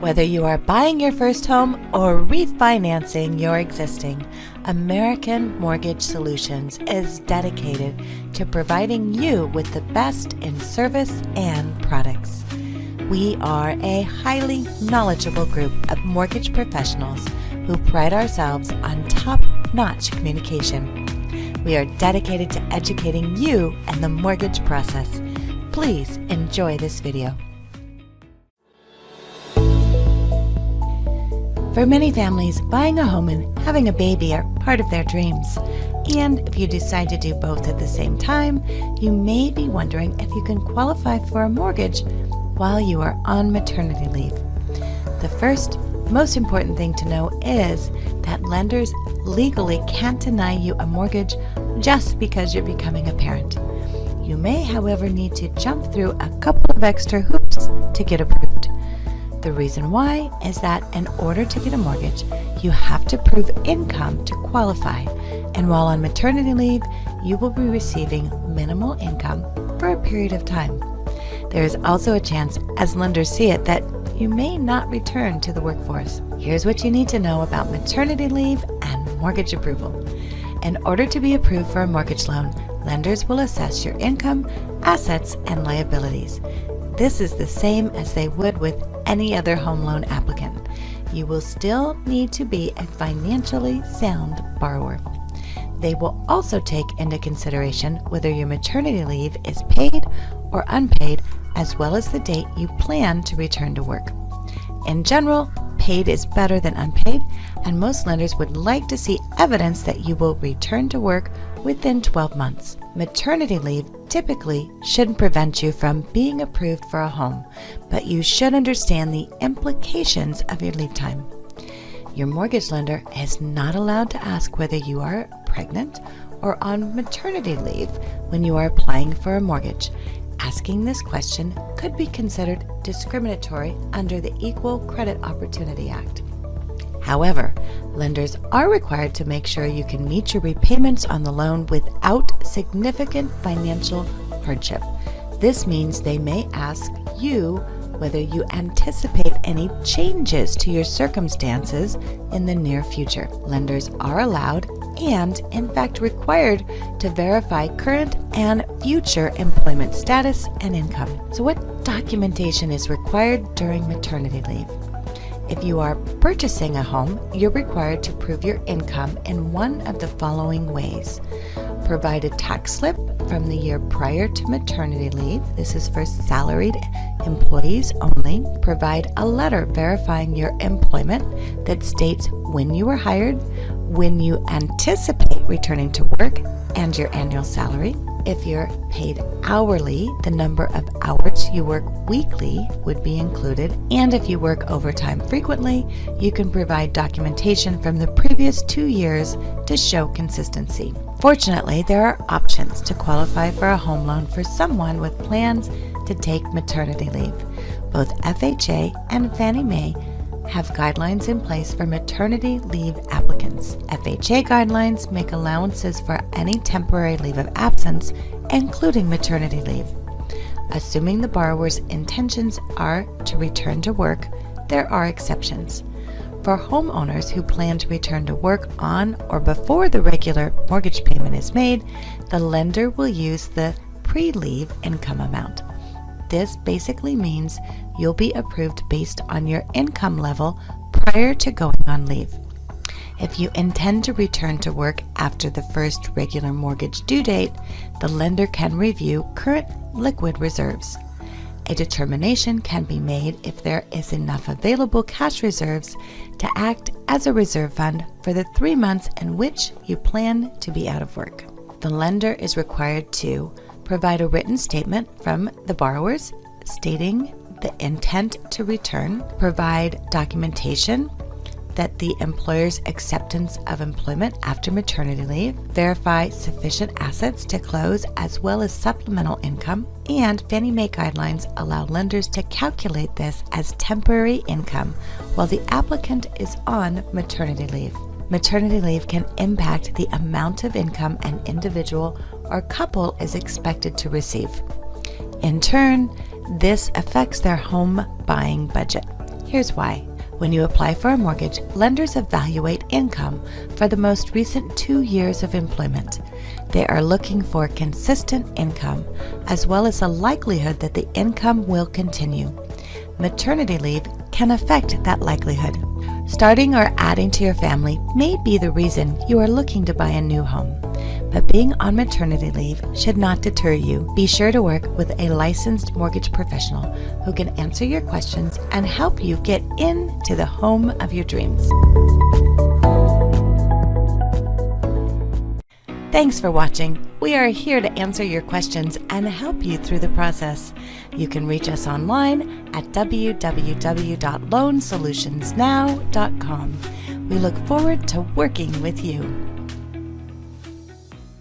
Whether you are buying your first home or refinancing your existing, American Mortgage Solutions is dedicated to providing you with the best in service and products. We are a highly knowledgeable group of mortgage professionals who pride ourselves on top-notch communication. We are dedicated to educating you and the mortgage process. Please enjoy this video. For many families, buying a home and having a baby are part of their dreams. And if you decide to do both at the same time, you may be wondering if you can qualify for a mortgage while you are on maternity leave. The first, most important thing to know is that lenders legally can't deny you a mortgage just because you're becoming a parent. You may, however, need to jump through a couple of extra hoops to get approved. The reason why is that in order to get a mortgage, you have to prove income to qualify. And while on maternity leave, you will be receiving minimal income for a period of time. There is also a chance, as lenders see it, that you may not return to the workforce. Here's what you need to know about maternity leave and mortgage approval. In order to be approved for a mortgage loan, lenders will assess your income, assets, and liabilities. This is the same as they would with any other home loan applicant. You will still need to be a financially sound borrower. They will also take into consideration whether your maternity leave is paid or unpaid, as well as the date you plan to return to work. In general, paid is better than unpaid, and most lenders would like to see evidence that you will return to work within 12 months. Maternity leave typically shouldn't prevent you from being approved for a home, but you should understand the implications of your leave time. Your mortgage lender is not allowed to ask whether you are pregnant or on maternity leave when you are applying for a mortgage. Asking this question could be considered discriminatory under the Equal Credit Opportunity Act. However, lenders are required to make sure you can meet your repayments on the loan without significant financial hardship. This means they may ask you whether you anticipate any changes to your circumstances in the near future. Lenders are allowed and, in fact, required to verify current and future employment status and income. So what documentation is required during maternity leave? If you are purchasing a home, you're required to prove your income in one of the following ways. Provide a tax slip from the year prior to maternity leave. This is for salaried employees only. Provide a letter verifying your employment that states when you were hired, when you anticipate returning to work, and your annual salary. If you're paid hourly, the number of hours you work weekly would be included. And if you work overtime frequently, you can provide documentation from the previous 2 years to show consistency. Fortunately, there are options to qualify for a home loan for someone with plans to take maternity leave. Both FHA and Fannie Mae have guidelines in place for maternity leave applicants. FHA guidelines make allowances for any temporary leave of absence, including maternity leave. Assuming the borrower's intentions are to return to work, there are exceptions. For homeowners who plan to return to work on or before the regular mortgage payment is made, the lender will use the pre-leave income amount. This basically means you'll be approved based on your income level prior to going on leave. If you intend to return to work after the first regular mortgage due date, the lender can review current liquid reserves. A determination can be made if there is enough available cash reserves to act as a reserve fund for the 3 months in which you plan to be out of work. The lender is required to provide a written statement from the borrowers stating the intent to return, provide documentation that the employer's acceptance of employment after maternity leave, verify sufficient assets to close as well as supplemental income, and Fannie Mae guidelines allow lenders to calculate this as temporary income while the applicant is on maternity leave. Maternity leave can impact the amount of income an individual or couple is expected to receive. In turn, this affects their home buying budget. Here's why. When you apply for a mortgage, lenders evaluate income for the most recent 2 years of employment. They are looking for consistent income, as well as a likelihood that the income will continue. Maternity leave can affect that likelihood. Starting or adding to your family may be the reason you are looking to buy a new home. But being on maternity leave should not deter you. Be sure to work with a licensed mortgage professional who can answer your questions and help you get into the home of your dreams. Thanks for watching. We are here to answer your questions and help you through the process. You can reach us online at www.loansolutionsnow.com. We look forward to working with you.